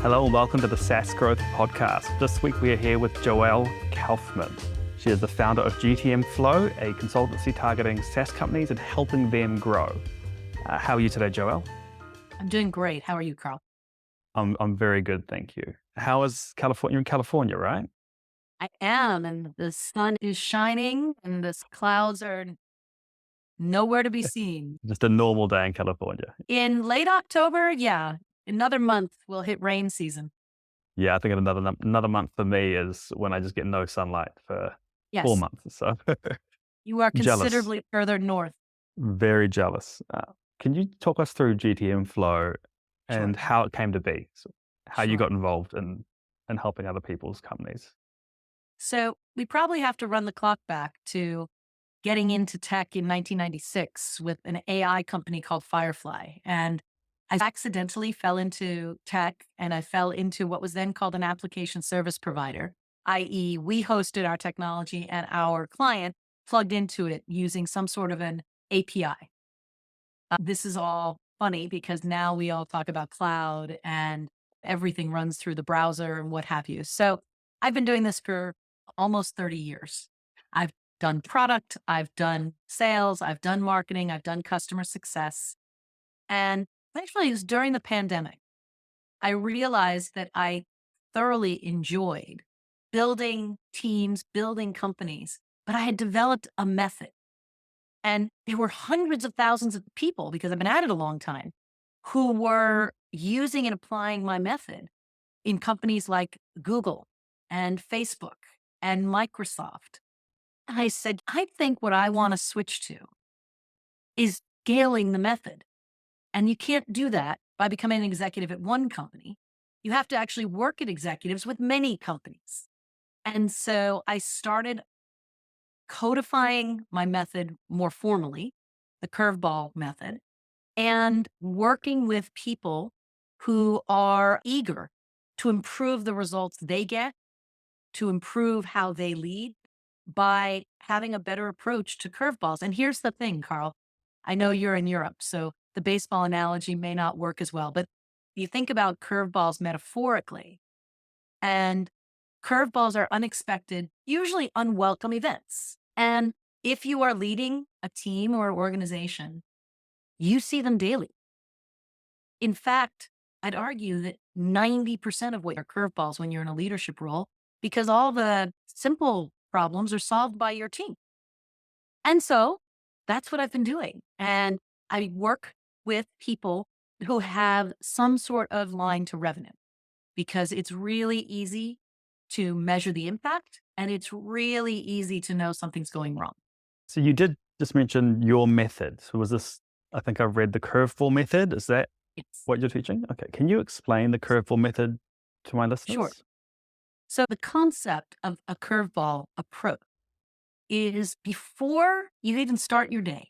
Hello and welcome to the SaaS Growth Podcast. This week we are here with Joelle Kaufman. She is the founder of GTM Flow, a consultancy targeting SaaS companies and helping them grow. How are you today, Joelle? I'm doing great. How are you, Carl? I'm very good, thank you. How is California? You're in California, right? I am, and the sun is shining, and the clouds are nowhere to be seen. Just a normal day in California. In late October, another month we'll hit rain season. Yeah, I think another month for me is when I just get no sunlight for Yes. 4 months or so. You are Jealous. considerably further north. Very jealous. Can you talk us through GTM Flow and Sure. how it came to be? So how you Sure. got involved in helping other people's companies? So we probably have to run the clock back to getting into tech in 1996 with an AI company called Firefly. And I accidentally fell into tech, and I fell into what was then called an application service provider, i.e. we hosted our technology and our client plugged into it using some sort of an API. This is all funny because now we all talk about cloud and everything runs through the browser and what have you. So I've been doing this for almost 30 years. I've done product, I've done sales, I've done marketing, I've done customer success. And actually, it was during the pandemic, I realized that I thoroughly enjoyed building teams, building companies, but I had developed a method. And there were hundreds of thousands of people, because I've been at it a long time, who were using and applying my method in companies like Google and Facebook and Microsoft. And I said, I think what I want to switch to is scaling the method. And you can't do that by becoming an executive at one company. You have to actually work at executives with many companies. And so I started codifying my method more formally, the Curveball Method, and working with people who are eager to improve the results they get, to improve how they lead by having a better approach to curveballs. And here's the thing, Carl. I know you're in Europe, so the baseball analogy may not work as well, but you think about curveballs metaphorically, and curveballs are unexpected, usually unwelcome events. And if you are leading a team or organization, you see them daily. In fact, I'd argue that 90% of what are curveballs when you're in a leadership role, because all the simple problems are solved by your team. And so that's what I've been doing. And I work with people who have some sort of line to revenue, because it's really easy to measure the impact and it's really easy to know something's going wrong. So you did just mention your method. So was this, I think I've read the Curveball Method. Is that Yes. what you're teaching? Okay. Can you explain the Curveball Method to my listeners? Sure. So the concept of a curveball approach is before you even start your day,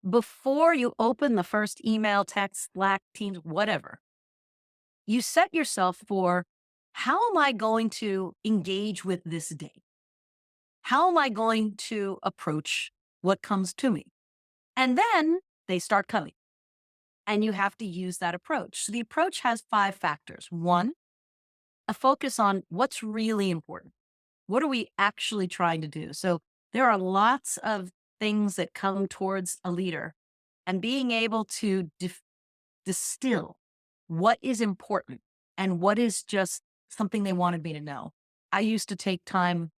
before you open the first email, text, Slack, Teams, whatever, you set yourself for, how am I going to engage with this day? How am I going to approach what comes to me? And then they start coming. And you have to use that approach. So the approach has 5 factors. 1, a focus on what's really important. What are we actually trying to do? So there are lots of things that come towards a leader, and being able to distill what is important and what is just something they wanted me to know. I used to take time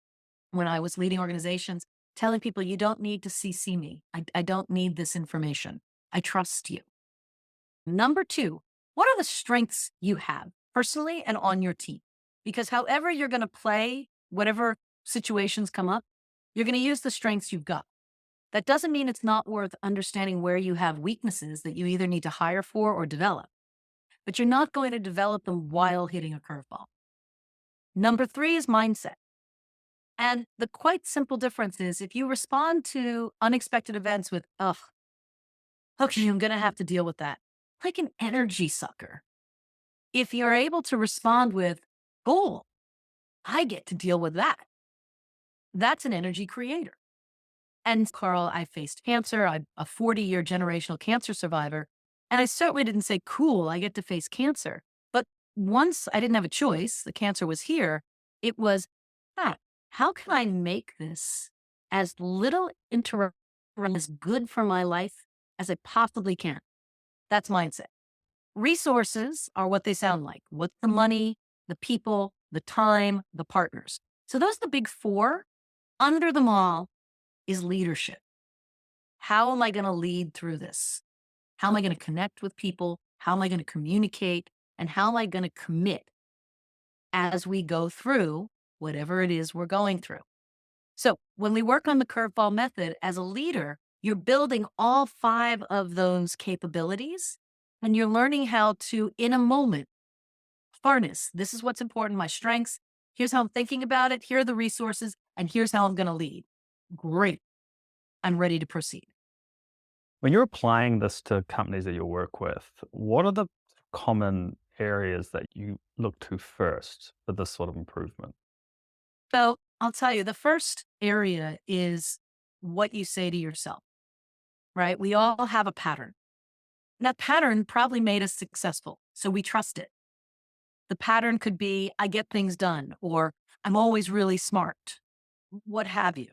when I was leading organizations telling people, you don't need to CC me. I don't need this information. I trust you. Number 2, what are the strengths you have personally and on your team? Because however you're going to play, whatever situations come up, you're going to use the strengths you've got. That doesn't mean it's not worth understanding where you have weaknesses that you either need to hire for or develop, but you're not going to develop them while hitting a curveball. Number 3 is mindset. And the quite simple difference is, if you respond to unexpected events with, okay, I'm going to have to deal with that, like an energy sucker. If you're able to respond with, cool, I get to deal with that, that's an energy creator. And Carl, I faced cancer. I'm a 40-year generational cancer survivor. And I certainly didn't say, cool, I get to face cancer. But once I didn't have a choice, the cancer was here, it was, how can I make this as little interruption, as good for my life as I possibly can? That's mindset. Resources are what they sound like. What's the money, the people, the time, the partners. So those are the big four. Under them all is leadership. How am I going to lead through this? How am I going to connect with people? How am I going to communicate? And how am I going to commit as we go through whatever it is we're going through? So when we work on the Curveball Method as a leader, you're building all five of those capabilities and you're learning how to, in a moment, harness. This is what's important, my strengths. Here's how I'm thinking about it. Here are the resources, and here's how I'm going to lead. Great. I'm ready to proceed. When you're applying this to companies that you work with, what are the common areas that you look to first for this sort of improvement? So I'll tell you, the first area is what you say to yourself, right? We all have a pattern. And that pattern probably made us successful, so we trust it. The pattern could be, I get things done, or I'm always really smart, what have you.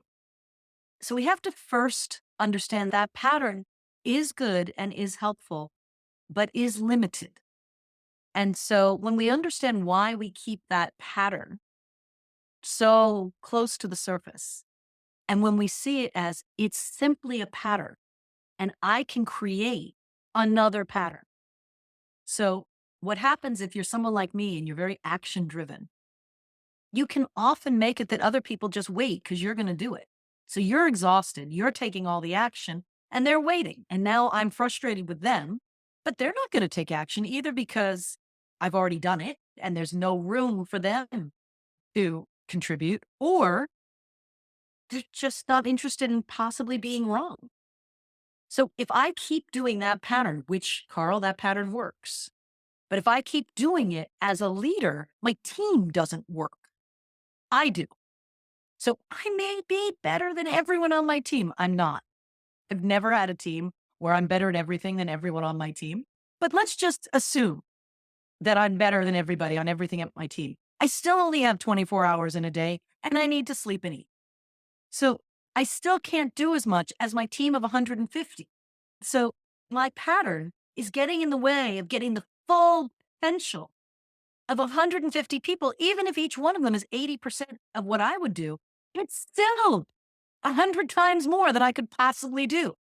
So we have to first understand that pattern is good and is helpful, but is limited. And so when we understand why we keep that pattern so close to the surface, and when we see it as it's simply a pattern and I can create another pattern. So what happens if you're someone like me and you're very action driven? You can often make it that other people just wait because you're going to do it. So you're exhausted, you're taking all the action and they're waiting. And now I'm frustrated with them, but they're not going to take action either because I've already done it and there's no room for them to contribute, or they're just not interested in possibly being wrong. So if I keep doing that pattern, which, Carl, that pattern works, but if I keep doing it as a leader, my team doesn't work. I do. So I may be better than everyone on my team. I'm not. I've never had a team where I'm better at everything than everyone on my team. But let's just assume that I'm better than everybody on everything at my team. I still only have 24 hours in a day and I need to sleep and eat. So I still can't do as much as my team of 150. So my pattern is getting in the way of getting the full potential of 150 people. Even if each one of them is 80% of what I would do, it's still 100 times more than I could possibly do.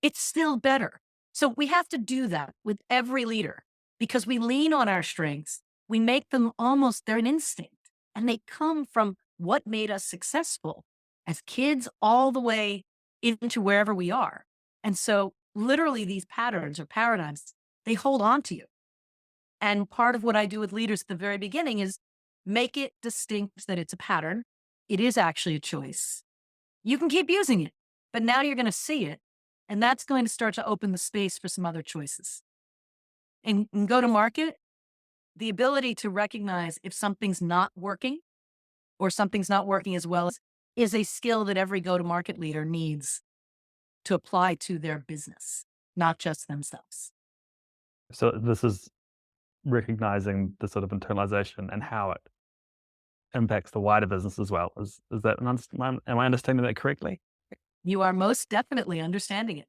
It's still better. So we have to do that with every leader because we lean on our strengths. We make them almost, they're an instinct, and they come from what made us successful as kids all the way into wherever we are. And so literally these patterns or paradigms, they hold on to you. And part of what I do with leaders at the very beginning is make it distinct that it's a pattern. It is actually a choice. You can keep using it, but now you're going to see it. And that's going to start to open the space for some other choices. And go to market, the ability to recognize if something's not working or something's not working as well is a skill that every go-to-market leader needs to apply to their business, not just themselves. So this is recognizing the sort of internalization and how it impacts the wider business as well. Is that am I understanding that correctly? You are most definitely understanding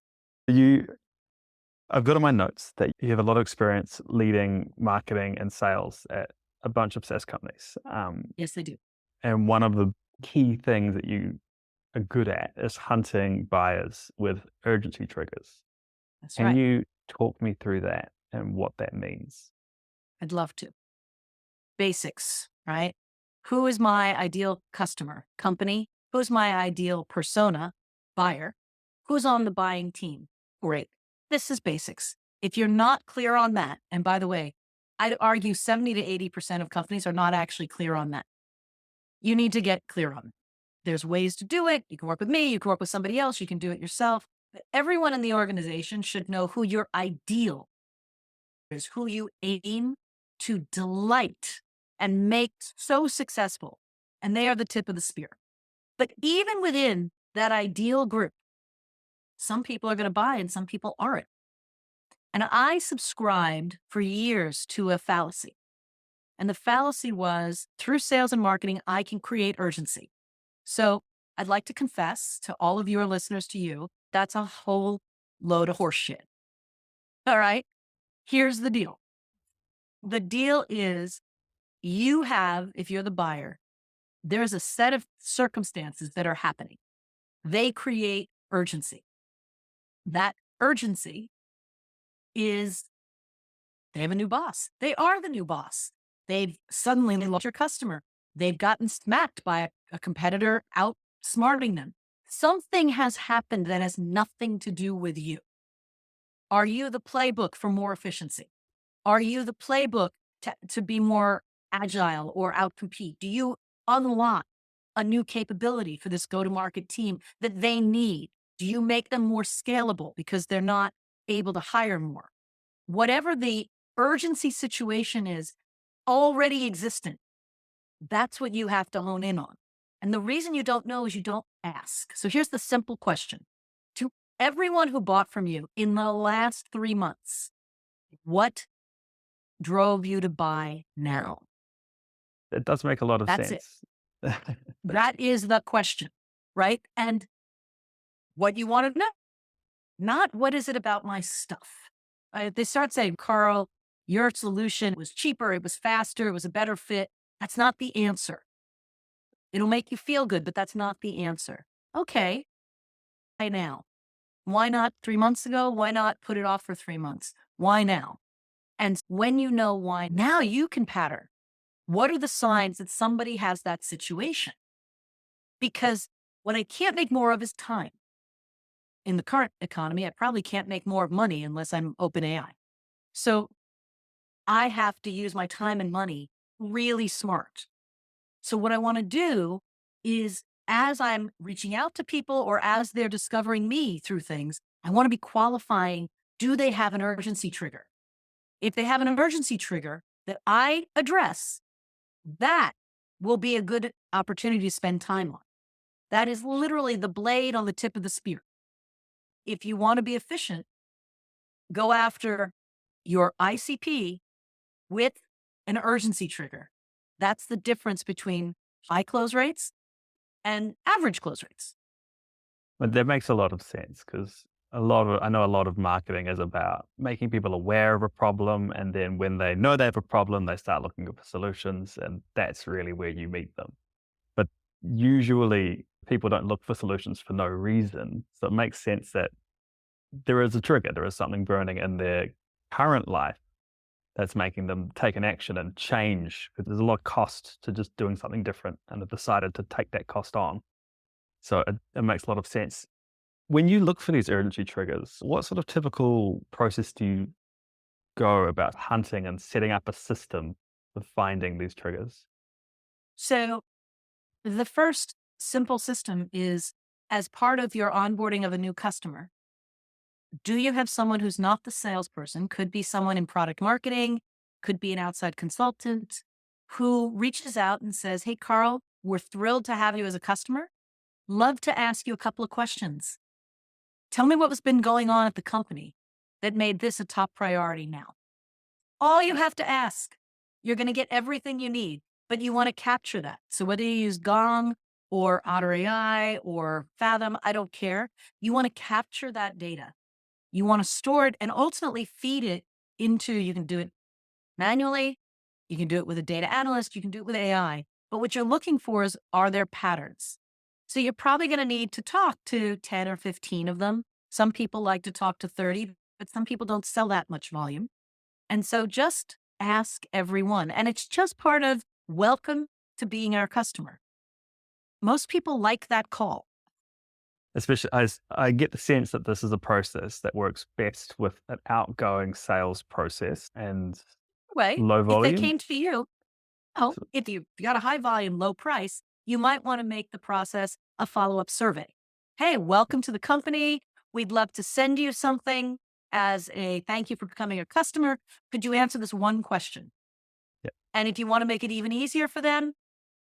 it. I've got in my notes that you have a lot of experience leading marketing and sales at a bunch of SaaS companies. Yes, I do. And one of the key things that you are good at is hunting buyers with urgency triggers. That's Can right. you talk me through that and what that means? I'd love to. Basics, right? Who is my ideal customer, company? Who's my ideal persona, buyer? Who's on the buying team? Great. This is basics. If you're not clear on that, and by the way, I'd argue 70 to 80% of companies are not actually clear on that. You need to get clear on it. There's ways to do it. You can work with me. You can work with somebody else. You can do it yourself. But everyone in the organization should know who your ideal is, who you aim to delight and make so successful. And they are the tip of the spear. But even within that ideal group, some people are going to buy and some people aren't. And I subscribed for years to a fallacy. And the fallacy was through sales and marketing, I can create urgency. So I'd like to confess to all of your listeners, to you, that's a whole load of horse shit. All right. Here's the deal. The deal is you have, if you're the buyer, there's a set of circumstances that are happening. They create urgency. That urgency is they have a new boss. They are the new boss. They've suddenly lost your customer. They've gotten smacked by a competitor outsmarting them. Something has happened that has nothing to do with you. Are you the playbook for more efficiency? Are you the playbook to be more agile or outcompete? Do you unlock a new capability for this go-to-market team that they need? Do you make them more scalable because they're not able to hire more? Whatever the urgency situation is already existent, that's what you have to hone in on. And the reason you don't know is you don't ask. So here's the simple question. To everyone who bought from you in the last 3 months, what drove you to buy now? It does make a lot of That's sense. That is the question, right? And what you want to know, not what is it about my stuff. They start saying, Carl, your solution was cheaper, it was faster, it was a better fit. That's not the answer. It'll make you feel good, but that's not the answer. Okay, why now? Why not 3 months ago? Why not put it off for 3 months? Why now? And when you know why, now you can pattern. What are the signs that somebody has that situation? Because what I can't make more of is time. In the current economy, I probably can't make more money unless I'm OpenAI. So I have to use my time and money really smart. So what I want to do is, as I'm reaching out to people or as they're discovering me through things, I want to be qualifying, do they have an urgency trigger? If they have an emergency trigger that I address, that will be a good opportunity to spend time on. That is literally the blade on the tip of the spear. If you want to be efficient, go after your ICP with an urgency trigger. That's the difference between high close rates and average close rates. But that makes a lot of sense because I know a lot of marketing is about making people aware of a problem. And then when they know they have a problem, they start looking for solutions. And that's really where you meet them. But usually people don't look for solutions for no reason. So it makes sense that there is a trigger. There is something burning in their current life that's making them take an action and change, because there's a lot of cost to just doing something different, and they've decided to take that cost on. So it makes a lot of sense. When you look for these urgency triggers, what sort of typical process do you go about hunting and setting up a system for finding these triggers? So the first simple system is, as part of your onboarding of a new customer, do you have someone who's not the salesperson? Could be someone in product marketing, could be an outside consultant, who reaches out and says, hey, Carl, we're thrilled to have you as a customer. Love to ask you a couple of questions. Tell me what's been going on at the company that made this a top priority now. All you have to ask, you're going to get everything you need, but you want to capture that. So whether you use Gong or Otter AI or Fathom, I don't care. You want to capture that data. You want to store it and ultimately feed it into, you can do it manually, you can do it with a data analyst, you can do it with AI. But what you're looking for is, are there patterns? So you're probably going to need to talk to 10 or 15 of them. Some people like to talk to 30, but some people don't sell that much volume. And so just ask everyone. And it's just part of welcome to being our customer. Most people like that call. Especially as I get the sense that this is a process that works best with an outgoing sales process and low volume. If they came to you, if you got a high volume, low price, you might want to make the process a follow-up survey. Hey, welcome to the company. We'd love to send you something as a thank you for becoming a customer. Could you answer this one question? Yeah. And if you want to make it even easier for them,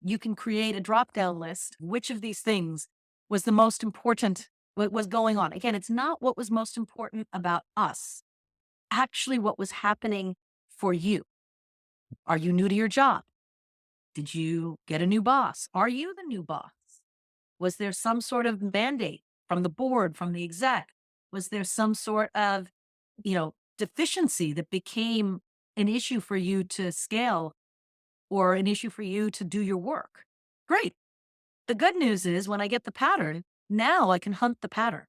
you can create a drop-down list. Which of these things was the most important, what was going on? Again, it's not what was most important about us, actually what was happening for you. Are you new to your job? Did you get a new boss? Are you the new boss? Was there some sort of mandate from the board, from the exec? Was there some sort of, deficiency that became an issue for you to scale or an issue for you to do your work? Great. The good news is when I get the pattern, now I can hunt the pattern.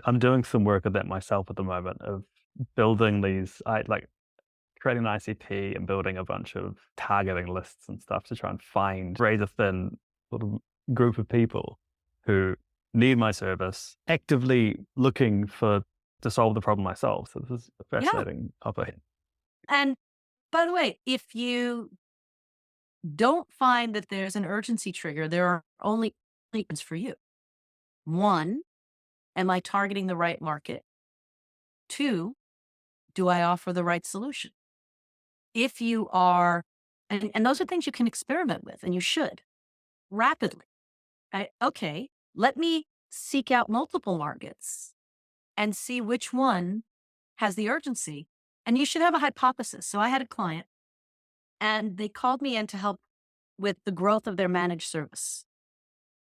I'm doing some work of that myself at the moment of building creating an ICP and building a bunch of targeting lists and stuff to try and find razor thin sort of group of people who need my service, actively looking to solve the problem I solve. So this is a fascinating topic. And by the way, if you don't find that there's an urgency trigger, there are only things for you. One, am I targeting the right market? Two, do I offer the right solution? If you are, and those are things you can experiment with, and you should rapidly. Okay, let me seek out multiple markets and see which one has the urgency. And you should have a hypothesis. So I had a client and they called me in to help with the growth of their managed service.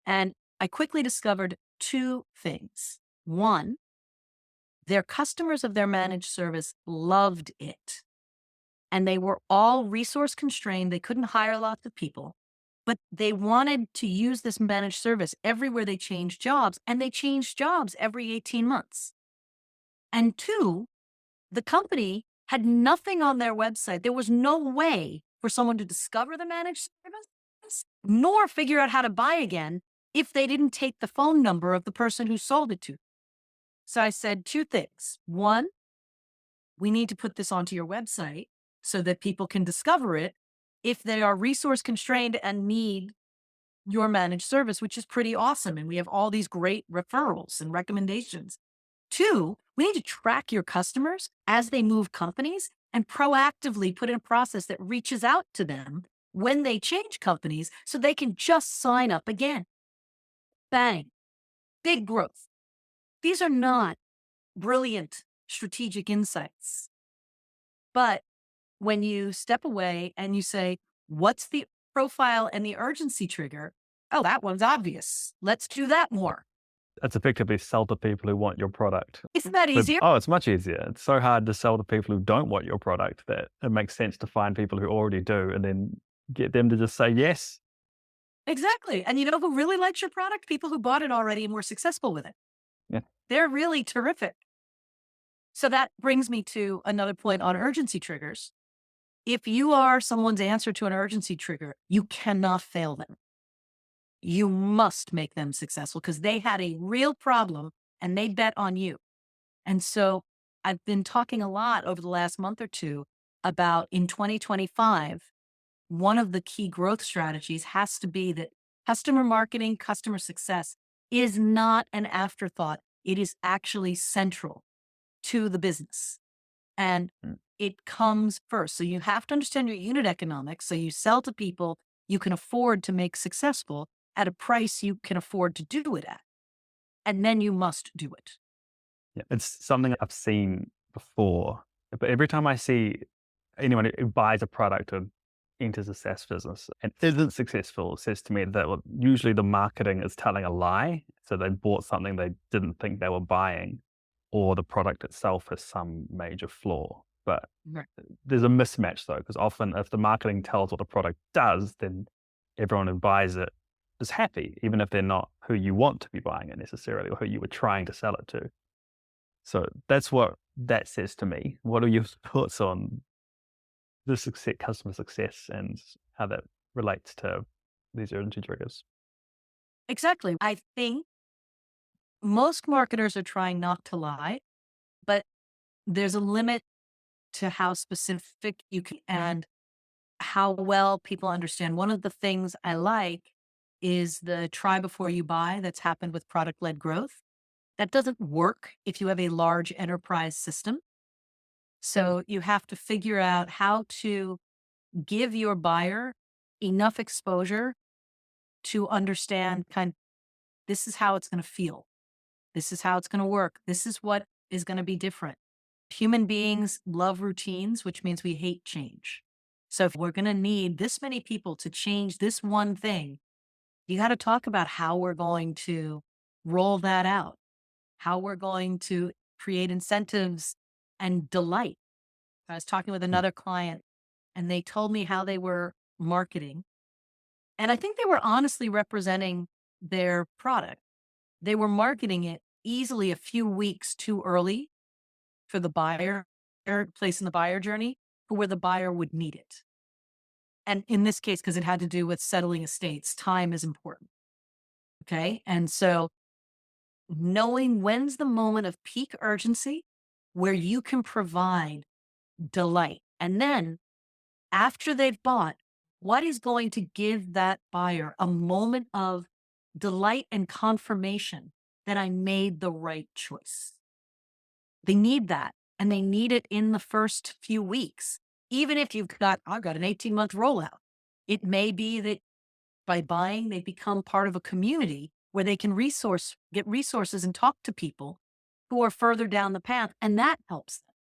And I quickly discovered two things. One, their customers of their managed service loved it. And they were all resource constrained. They couldn't hire lots of people, but they wanted to use this managed service everywhere they changed jobs, and they changed jobs every 18 months. And two, the company had nothing on their website. There was no way for someone to discover the managed service, nor figure out how to buy again if they didn't take the phone number of the person who sold it to them. So I said two things. One, we need to put this onto your website so that people can discover it if they are resource constrained and need your managed service, which is pretty awesome. And we have all these great referrals and recommendations. Two, we need to track your customers as they move companies and proactively put in a process that reaches out to them when they change companies so they can just sign up again. Bang. Big growth. These are not brilliant strategic insights. But when you step away and you say, what's the profile and the urgency trigger? Oh, that one's obvious. Let's do that more. It's effectively sell to people who want your product. Isn't that easier? It's much easier. It's so hard to sell to people who don't want your product that it makes sense to find people who already do and then get them to just say yes. Exactly. And you know who really likes your product? People who bought it already and were successful with it. Yeah. They're really terrific. So that brings me to another point on urgency triggers. If you are someone's answer to an urgency trigger, you cannot fail them. You must make them successful because they had a real problem and they bet on you. And so I've been talking a lot over the last month or two about in 2025, one of the key growth strategies has to be that customer marketing, customer success is not an afterthought. It is actually central to the business. And it comes first. So you have to understand your unit economics. So you sell to people you can afford to make successful at a price you can afford to do it at. And then you must do it. Yeah, it's something I've seen before. But every time I see anyone who buys a product or enters a SaaS business and isn't successful, says to me that usually the marketing is telling a lie. So they bought something they didn't think they were buying, or the product itself has some major flaw. But there's a mismatch though, because often if the marketing tells what the product does, then everyone who buys it is happy, even if they're not who you want to be buying it necessarily, or who you were trying to sell it to. So that's what that says to me. What are your thoughts on the success, customer success, and how that relates to these urgency triggers? Exactly. I think most marketers are trying not to lie, but there's a limit to how specific you can and how well people understand. One of the things I like is the try before you buy that's happened with product-led growth. That doesn't work if you have a large enterprise system. So you have to figure out how to give your buyer enough exposure to understand this is how it's going to feel. This is how it's going to work. This is what is going to be different. Human beings love routines, which means we hate change. So if we're going to need this many people to change this one thing, you got to talk about how we're going to roll that out, how we're going to create incentives and delight. I was talking with another client and they told me how they were marketing. And I think they were honestly representing their product. They were marketing it easily a few weeks too early for the buyer, or place in the buyer journey for where the buyer would need it. And in this case, because it had to do with settling estates, time is important. Okay. And so knowing when's the moment of peak urgency where you can provide delight. And then after they've bought, what is going to give that buyer a moment of delight and confirmation that I made the right choice? They need that. And they need it in the first few weeks. Even if I've got an 18-month rollout, it may be that by buying, they become part of a community where they can get resources and talk to people who are further down the path. And that helps them,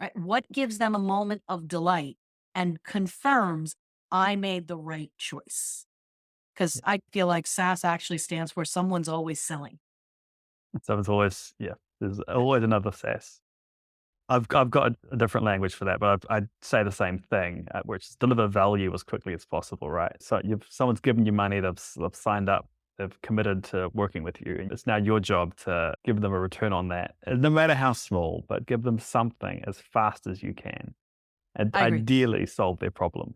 right? What gives them a moment of delight and confirms I made the right choice? Because I feel like SaaS actually stands for someone's always selling. So it's always, there's always another SaaS. I've got a different language for that, but I'd say the same thing, which is deliver value as quickly as possible, right? So someone's given you money, they've signed up, they've committed to working with you. And it's now your job to give them a return on that, and no matter how small, but give them something as fast as you can, and I agree. ideally solve their problem.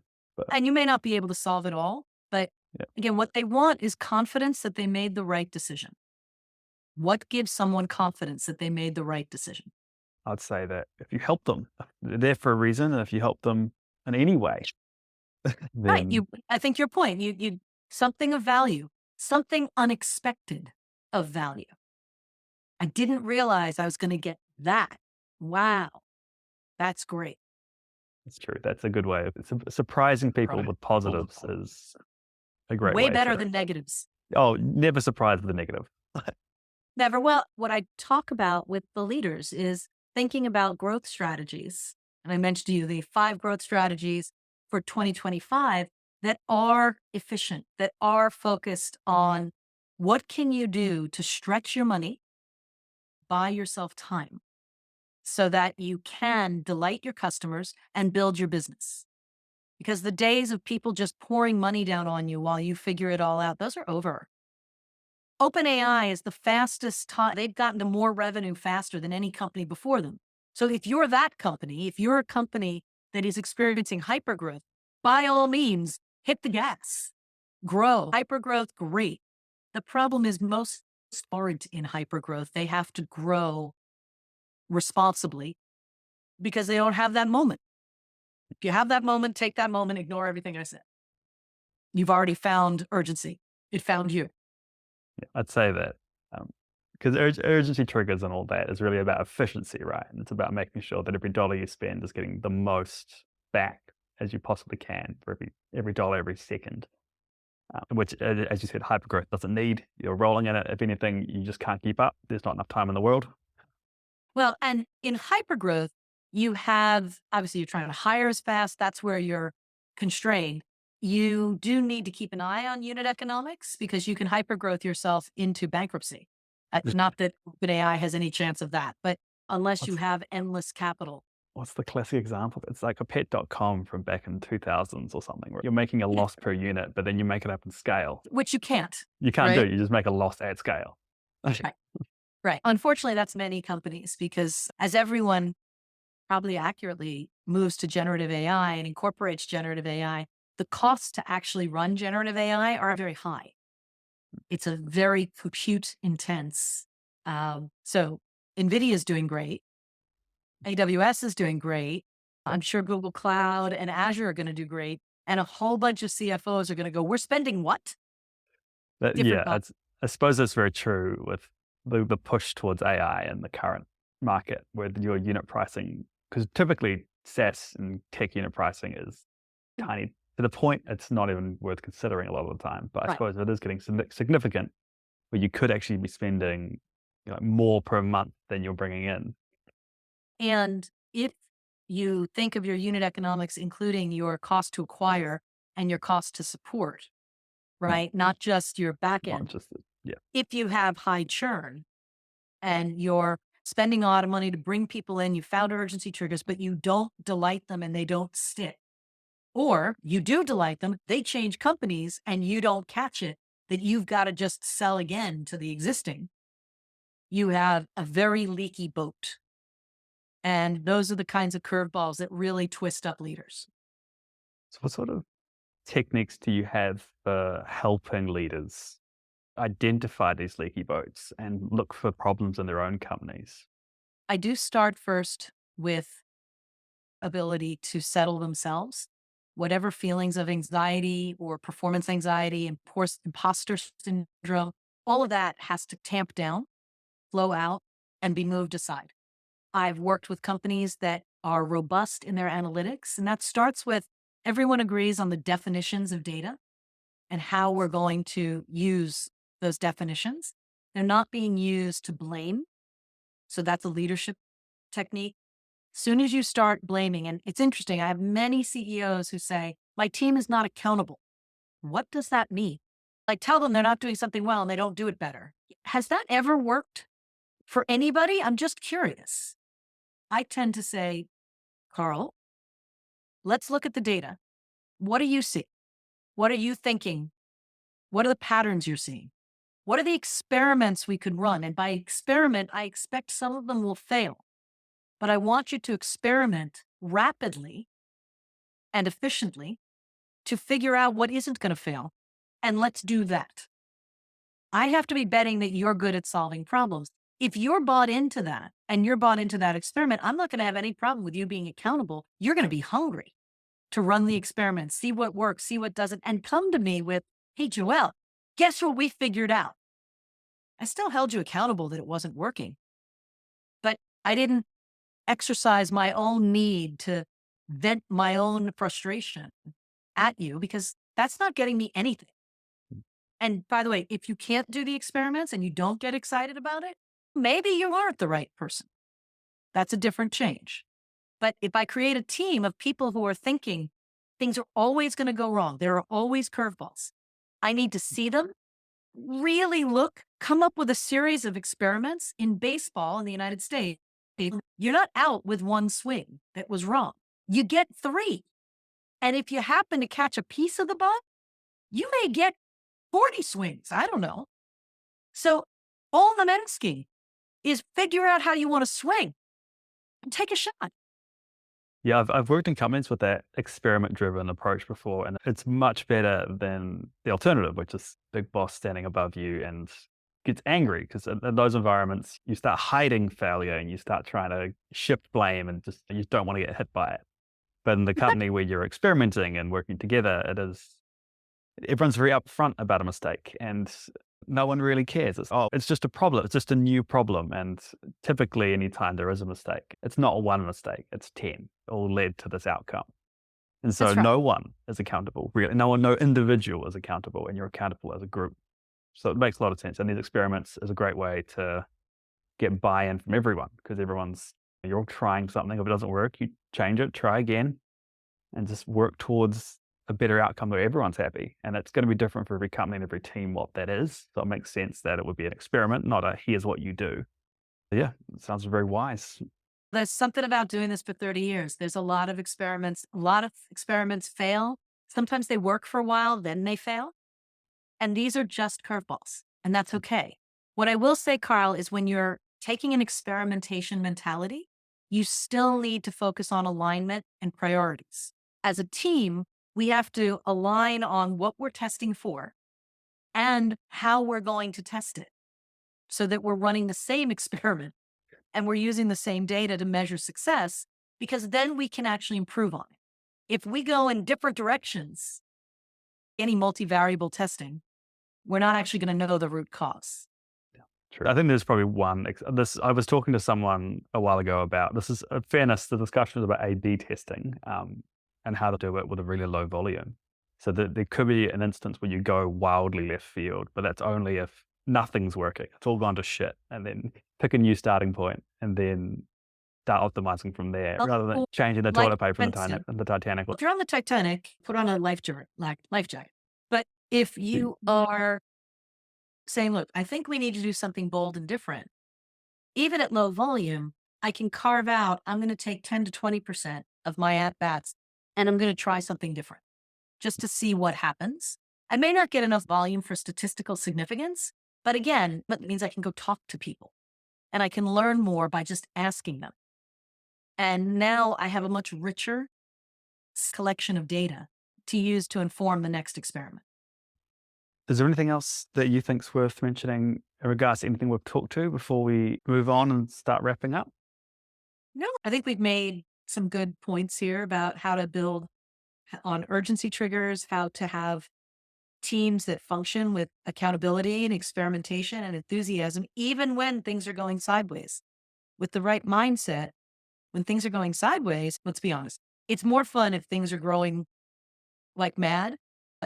And you may not be able to solve it all, but again, what they want is confidence that they made the right decision. What gives someone confidence that they made the right decision? I'd say that if you help them, they're there for a reason, and if you help them in any way, Right. then I think your point, you something of value, something unexpected of value. I didn't realize I was going to get that. Wow. That's great. it's true. That's a good way of surprising people Right. with positives is a great Way way better to. than negatives. Oh, never surprised with the negative. Never. Well, what I talk about with the leaders is thinking about growth strategies. And I mentioned to you the 5 growth strategies for 2025 that are efficient, that are focused on what can you do to stretch your money, buy yourself time so that you can delight your customers and build your business. Because the days of people just pouring money down on you while you figure it all out, those are over. OpenAI is the fastest time. They've gotten to more revenue faster than any company before them. So if you're that company, if you're a company that is experiencing hypergrowth, by all means, hit the gas, grow. Hypergrowth, great. The problem is most aren't in hypergrowth. They have to grow responsibly because they don't have that moment. If you have that moment, take that moment, ignore everything I said. You've already found urgency. It found you. Yeah, I'd say that because urgency triggers and all that is really about efficiency, right? And it's about making sure that every dollar you spend is getting the most back as you possibly can for every dollar, every second. Which, as you said, hypergrowth doesn't need. You're rolling in it. If anything, you just can't keep up. There's not enough time in the world. Well, and in hypergrowth, you have, obviously you're trying to hire as fast. That's where you're constrained. You do need to keep an eye on unit economics because you can hypergrowth yourself into bankruptcy. Not that OpenAI has any chance of that, but unless you have endless capital. What's the classic example? It's like a pet.com from back in 2000s or something, where you're making a loss per unit, but then you make it up in scale. Which you can't. You can't right? do it. You just make a loss at scale. Right. Right. Unfortunately, that's many companies because as everyone probably accurately moves to generative AI and incorporates generative AI, the costs to actually run generative AI are very high. It's a very compute intense. So NVIDIA is doing great. AWS is doing great. I'm sure Google Cloud and Azure are going to do great. And a whole bunch of CFOs are going to go, we're spending what? I suppose that's very true with the push towards AI in the current market, where your unit pricing, because typically SaaS and tech unit pricing is tiny to the point it's not even worth considering a lot of the time. But I suppose it is getting significant, where you could actually be spending more per month than you're bringing in. And if you think of your unit economics, including your cost to acquire and your cost to support, right? Not just your back Not end. just, yeah. If you have high churn and you're spending a lot of money to bring people in, you found urgency triggers, but you don't delight them and they don't stick. Or you do delight them, they change companies and you don't catch it, that you've got to just sell again to the existing. You have a very leaky boat. And those are the kinds of curveballs that really twist up leaders. So what sort of techniques do you have for helping leaders identify these leaky boats and look for problems in their own companies? I do start first with ability to settle themselves. Whatever feelings of anxiety or performance anxiety and imposter syndrome, all of that has to tamp down, flow out, and be moved aside. I've worked with companies that are robust in their analytics, and that starts with everyone agrees on the definitions of data and how we're going to use those definitions. They're not being used to blame. So that's a leadership technique. Soon as you start blaming, and it's interesting, I have many CEOs who say, my team is not accountable. What does that mean? I tell them they're not doing something well and they don't do it better. Has that ever worked for anybody? I'm just curious. I tend to say, Carl, let's look at the data. What do you see? What are you thinking? What are the patterns you're seeing? What are the experiments we could run? And by experiment, I expect some of them will fail. But I want you to experiment rapidly and efficiently to figure out what isn't going to fail. And let's do that. I have to be betting that you're good at solving problems. If you're bought into that and you're bought into that experiment, I'm not going to have any problem with you being accountable. You're going to be hungry to run the experiment, see what works, see what doesn't, and come to me with, hey, Joelle, guess what we figured out? I still held you accountable that it wasn't working, but I didn't exercise my own need to vent my own frustration at you because that's not getting me anything. And by the way, if you can't do the experiments and you don't get excited about it, maybe you aren't the right person. That's a different change. But if I create a team of people who are thinking things are always going to go wrong, there are always curveballs, I need to see them, really look, come up with a series of experiments. In baseball in the United States, you're not out with one swing that was wrong. You get 3. And if you happen to catch a piece of the ball, you may get 40 swings. I don't know. So all I'm asking is figure out how you want to swing and take a shot. Yeah, I've worked in companies with that experiment-driven approach before, and it's much better than the alternative, which is big boss standing above you and gets angry because in those environments, you start hiding failure and you start trying to shift blame and just you don't want to get hit by it. But in the company where you're experimenting and working together, everyone's very upfront about a mistake and no one really cares. It's just a problem. It's just a new problem. And typically anytime there is a mistake, it's not one mistake, it's 10 all led to this outcome. And so That's right. no one is accountable, really. No individual is accountable, and you're accountable as a group. So it makes a lot of sense. And these experiments is a great way to get buy-in from everyone because you're all trying something. If it doesn't work, you change it, try again, and just work towards a better outcome where everyone's happy. And it's going to be different for every company and every team what that is. So it makes sense that it would be an experiment, not a here's what you do. Yeah, it sounds very wise. There's something about doing this for 30 years. There's a lot of experiments. A lot of experiments fail. Sometimes they work for a while, then they fail. And these are just curveballs, and that's okay. What I will say, Carl, is when you're taking an experimentation mentality, you still need to focus on alignment and priorities. As a team, we have to align on what we're testing for and how we're going to test it so that we're running the same experiment and we're using the same data to measure success, because then we can actually improve on it. If we go in different directions, any multivariable testing, we're not actually going to know the root cause. True. I think there's probably I was talking to someone a while ago about this. Is fairness, the discussion was about A/B testing and how to do it with a really low volume. So there could be an instance where you go wildly left field, but that's only if nothing's working. It's all gone to shit, and then pick a new starting point, and then start optimizing from there Well, rather than changing the like toilet paper for from instance, the Titanic. if you're on the Titanic, put on a life jacket. But if you are saying, look, I think we need to do something bold and different, even at low volume, I can carve out, I'm going to take 10 to 20% of my at bats and I'm going to try something different just to see what happens. I may not get enough volume for statistical significance, but again, that means I can go talk to people and I can learn more by just asking them. And now I have a much richer collection of data to use to inform the next experiment. Is there anything else that you think's worth mentioning in regards to anything we've talked to before we move on and start wrapping up? No, I think we've made some good points here about how to build on urgency triggers, how to have teams that function with accountability and experimentation and enthusiasm, even when things are going sideways. With the right mindset, when things are going sideways, let's be honest, it's more fun if things are growing like mad.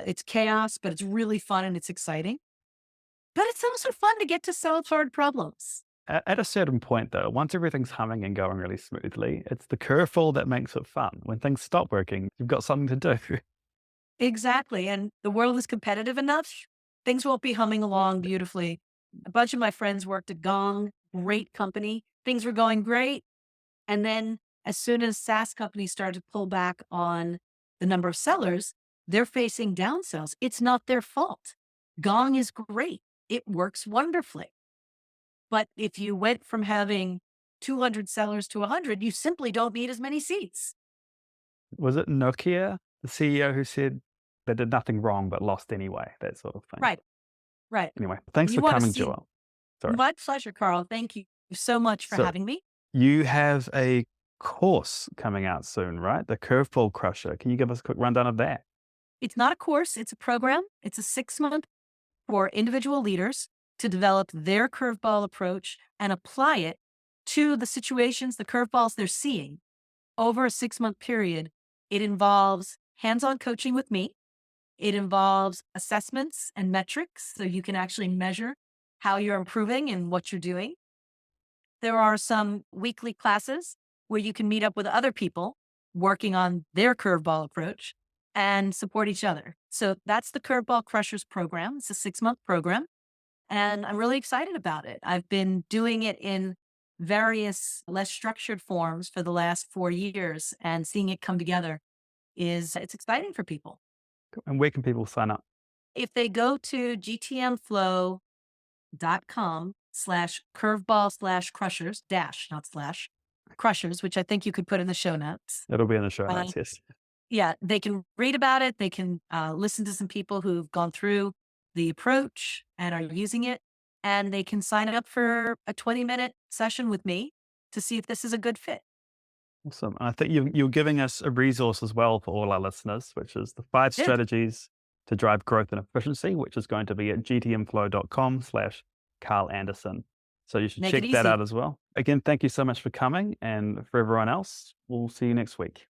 It's chaos, but it's really fun and it's exciting. But it's also fun to get to solve hard problems. At a certain point, though, once everything's humming and going really smoothly, it's the curveball that makes it fun. When things stop working, you've got something to do. Exactly. And the world is competitive enough. Things won't be humming along beautifully. A bunch of my friends worked at Gong, great company. Things were going great. And then as soon as SaaS companies started to pull back on the number of sellers, they're facing down sells. It's not their fault. Gong is great. It works wonderfully. But if you went from having 200 sellers to 100, you simply don't need as many seats. Was it Nokia, the CEO, who said they did nothing wrong but lost anyway? That sort of thing. Right. Right. Anyway, thanks You for want to coming, see Joelle. Sorry. my pleasure, Carl. Thank you so much for So- having me. You have a course coming out soon, right? The Curveball Crusher. Can you give us a quick rundown of that? It's not a course, it's a program. It's a 6-month for individual leaders to develop their curveball approach and apply it to the situations, the curveballs they're seeing over a 6-month period. It involves hands-on coaching with me. It involves assessments and metrics so you can actually measure how you're improving and what you're doing. There are some weekly classes where you can meet up with other people working on their curveball approach and support each other. So that's the Curveball Crushers program. It's a 6-month program. And I'm really excited about it. I've been doing it in various less structured forms for the last 4 years, and seeing it come together it's exciting for people. And where can people sign up? If they go to gtmflow.com/curveball/crushers not slash crushers, which I think you could put in the show notes. It'll be in the show Uh, notes, yes. Yeah, they can read about it. They can listen to some people who've gone through the approach and are using it. And they can sign up for a 20-minute session with me to see if this is a good fit. Awesome. I think you're giving us a resource as well for all our listeners, which is the 5 Yeah. strategies to drive growth and efficiency, which is going to be at gtmflow.com/Carl Anderson. So you should Make it check that easy. out as well. Again, thank you so much for coming. And for everyone else, we'll see you next week.